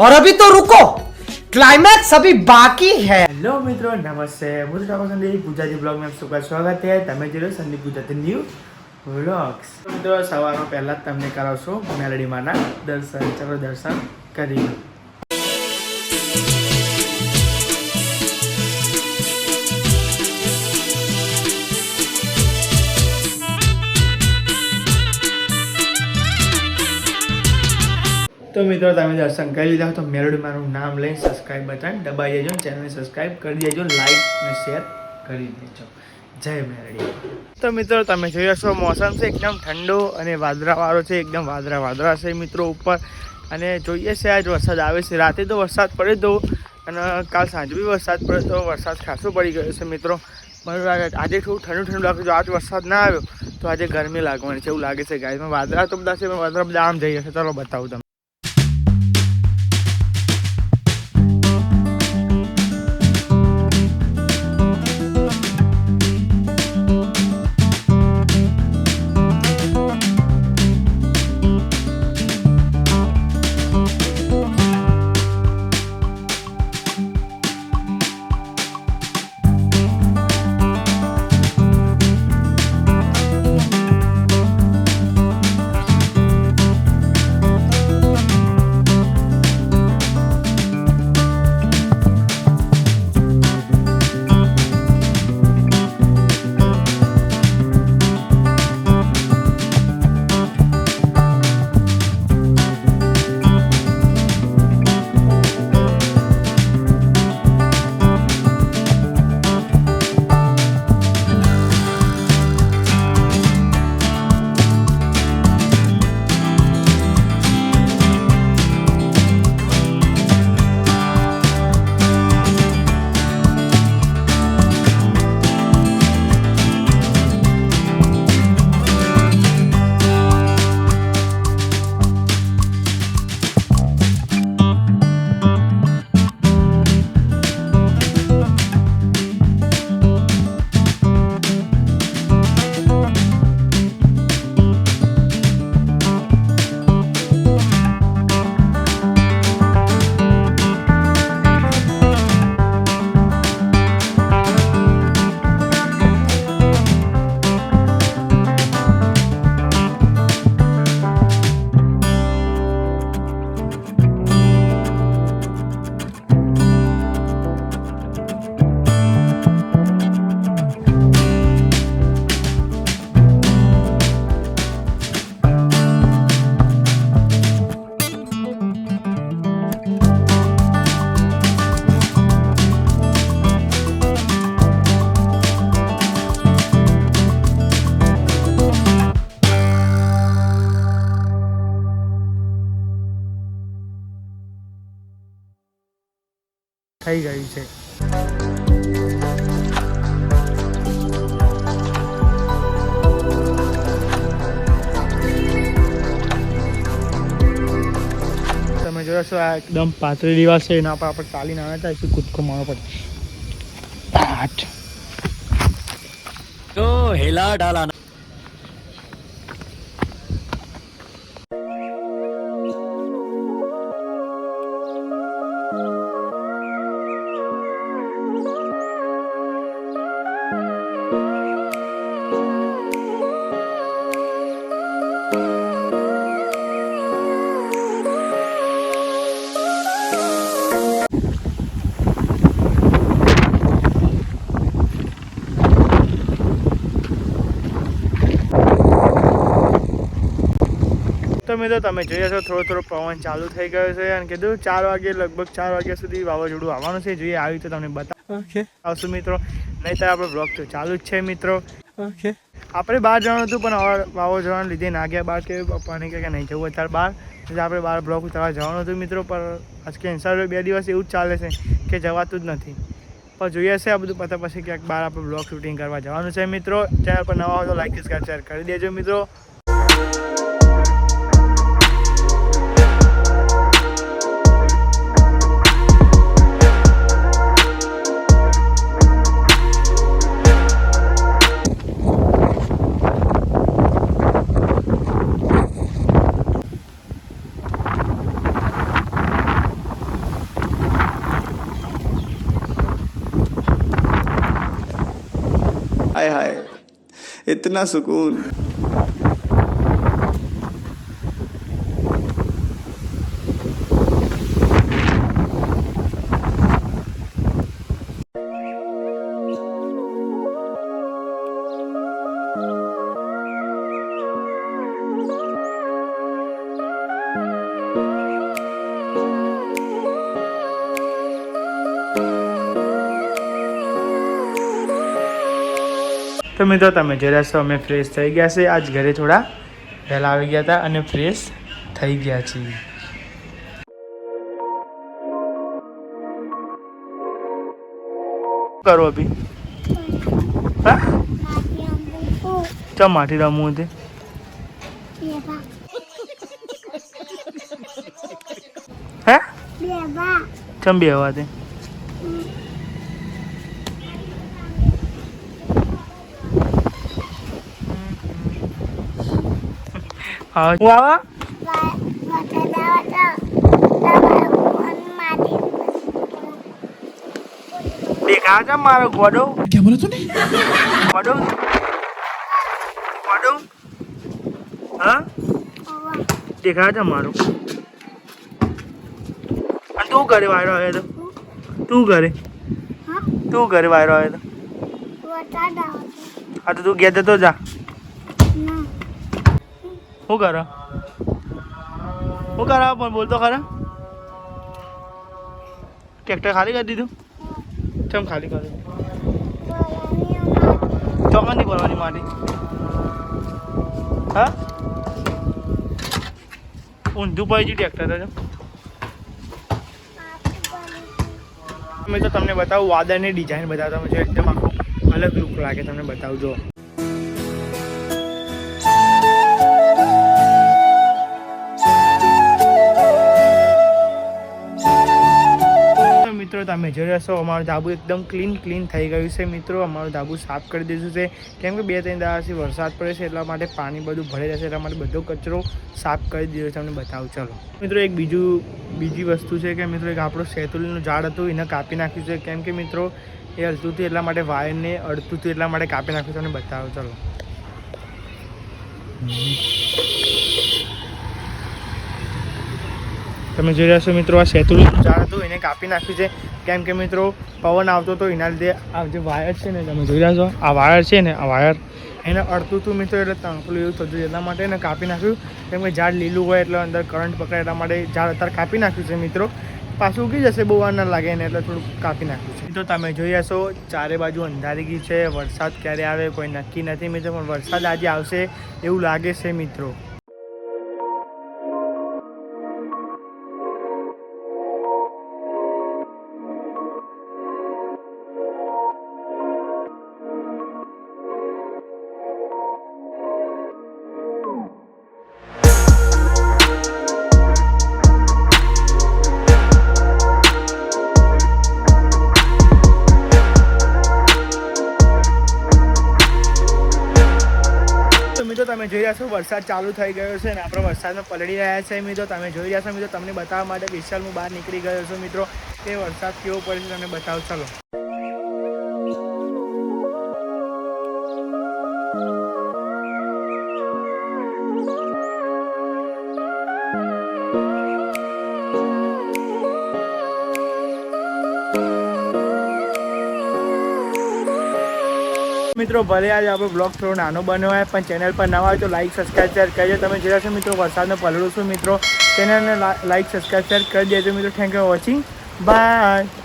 और अभी तो रुको, क्लाइमैक्स अभी बाकी है। હેલો મિત્રો, નમસ્તે. હું છું સંદીપ, ગુજરાતી બ્લોગમાં આપ સૌનું સ્વાગત છે. તમે જોઈ રહ્યો સંદીપ ગુજરાતી ન્યૂ વ્લોગ્સ. મિત્રો સવારમાં પહેલાં જ તમને કરાવશો મેલડીમાંના દર્શન. ચલો દર્શન કરી. તો મિત્રો તમે દર્શન કરી લીધા તો મેલડીમાંનું નામ લઈને સબસ્ક્રાઈબ બટન દબાઈ દેજો, ચેનલને સબસ્ક્રાઈબ કરી દેજો, લાઈક અને શેર કરી દેજો. જય મેલડી. તો મિત્રો તમે જોઈ છો મોસમ છે એકદમ ઠંડો અને વાદળાવાળો છે, એકદમ વાદળા છે મિત્રો ઉપર. અને જોઈએ છે આજ વરસાદ આવે છે. રાતે તો વરસાદ પડે તો અને કાલ સાંજે બી વરસાદ પડે તો વરસાદ ખાસો પડી ગયો છે મિત્રો. મને લાગે આજે થોડું ઠંડુ લાગે. જો આજ વરસાદ ના આવ્યો તો આજે ગરમી લાગવાની છે એવું લાગે છે. ગાયમાં વાદળા તો બધા છે પણ વાદળા બધા આમ જઈ જશે. ચાલો બતાવું તમને. થઈ ગયું છે. તમે જોયો છો આ એકદમ પાતળી દિવાલ છે, એના પર આપણે ચાલીને આવ્યા હતા એટલે કૂદકો મારવો પડે. તો હેલા ડાલા તો મિત્રો તમે જોઈએ છો થોડો પવન ચાલુ થઈ ગયો છે અને કીધું 4 વાગે લગભગ 4 વાગ્યા સુધી વાવાઝોડું આવવાનું છે. જોઈએ આવી તો તમને આવશું મિત્રો, નહીં તો આપણો બ્લોગ તો ચાલુ જ છે મિત્રો. આપણે બહાર જવાનું હતું પણ વાવાઝોડાને લીધે ના ગયા બહાર, કે પપ્પાને કે નહીં જવું અત્યારે બહાર, એટલે આપણે બહાર બ્લોગ ઉતારવા જવાનું હતું મિત્રો. પણ આજ કેન્સર 2 દિવસ એવું જ ચાલે છે કે જવાતું જ નથી. પણ જોઈએ છે આ બધું પતા પછી ક્યાંક બહાર આપણે બ્લોગ શૂટિંગ કરવા જવાનું છે મિત્રો. ચેનલ પર નવા હોય તો લાઈક શેર કરી દેજો મિત્રો. हाय इतना सुकून। તો મિત્રો તમે જોઈ છો અમે ફ્રેશ થઈ ગયા છે. આજ ઘરે થોડા વહેલા આવી ગયા હતા અને ફ્રેશ થઈ ગયા છીએ. કરો અભી હા ચમ માટી રમવું તે હે ચમ બે હવા તે હા હું આવા દેખા છે મારો ગોડો क्या बोला तूने? ગોડો ગોડો હા દેખા છે મારું અને તું ઘરે વાયરો આવ્યો તો તું ઘરે વાયરો આવ્યો તો હા તો તું ગયા તો જા શું કરો પણ બોલતો ખરા ટ્રેક્ટર ખાલી કરી દીધું ચમ ખાલી કરી ચોકન નહીં ભરવાની માટી હા ઊંધું પડી ગયું ટ્રેક્ટર તો મેં તો તમને બતાવું વાદળની ડિઝાઇન બતાવતા તમે એકદમ આખું અલગ લુક લાગે તમને બતાવજો. મિત્રો તમે જોઈ રહ્યા છો અમારું ધાબુ એકદમ ક્લીન થઈ ગયું છે. મિત્રો અમારું ધાબુ સાફ કરી દીધું છે કેમ કે 2-3 દિવસથી વરસાદ પડે છે એટલા માટે પાણી બધું ભરાઈ જશે એટલા માટે બધો કચરો સાફ કરી દીધો છે. તમને બતાવું ચાલો મિત્રો. એક બીજી વસ્તુ છે કે મિત્રો એક આપણું શેતુલીનું ઝાડ હતું એને કાપી નાખ્યું છે કેમ કે મિત્રો એ હલતું હતું એટલા માટે વાયરને અડતું હતું એટલા માટે કાપી નાખ્યું. તમને બતાવું ચાલો. તમે જોઈ રહ્યા છો મિત્રો આ શેતુલીનું ઝાડ હતું એને કાપી નાખ્યું છે કેમ કે મિત્રો પવન આવતો હતો એના લીધે આ જે વાયર છે ને તમે જોઈ રહ્યા છો આ વાયર છે ને આ વાયર એને અડતું હતું મિત્રો એટલે તણખલું એવું થતું એટલા માટે એને કાપી નાખ્યું કેમ કે ઝાડ લીલું હોય એટલે અંદર કરંટ પકડાય એટલા માટે ઝાડ અત્યારે કાપી નાખ્યું છે મિત્રો. પાછું ઉગી જશે બહુ વાર ના લાગે ને એટલે થોડુંક કાપી નાખ્યું છે. તો તમે જોઈ રહ્યા છો ચારે બાજુ અંધારી ગઈ છે. વરસાદ ક્યારે આવે કોઈ નક્કી નથી મિત્રો પણ વરસાદ આજે આવશે એવું લાગે છે મિત્રો. મિત્રો તમે જોઈ રહ્યા છો વરસાદ ચાલુ થઈ ગયો છે અને આપણે વરસાદમાં પલળી રહ્યા છે મિત્રો. તમે જોઈ રહ્યા છો મિત્રો તમને બતાવવા માટે વિશાલ હું બહાર નીકળી ગયો છું મિત્રો કે વરસાદ કેવો પડે છે તમને બતાવું ચાલો. મિત્રો ભલે આજે આપણો બ્લોગ થોડો નાનો બન્યો હોય પણ ચેનલ પર નવા હોય તો લાઈક સબસ્ક્રાઈબ શેર કરજો. તમે જોઈ રહ્યા છો મિત્રો વરસાદનો પલળું છું મિત્રો. ચેનલને લાઈક સબસ્ક્રાઈબ શેર કરી દેજો મિત્રો. Thank you for watching. By.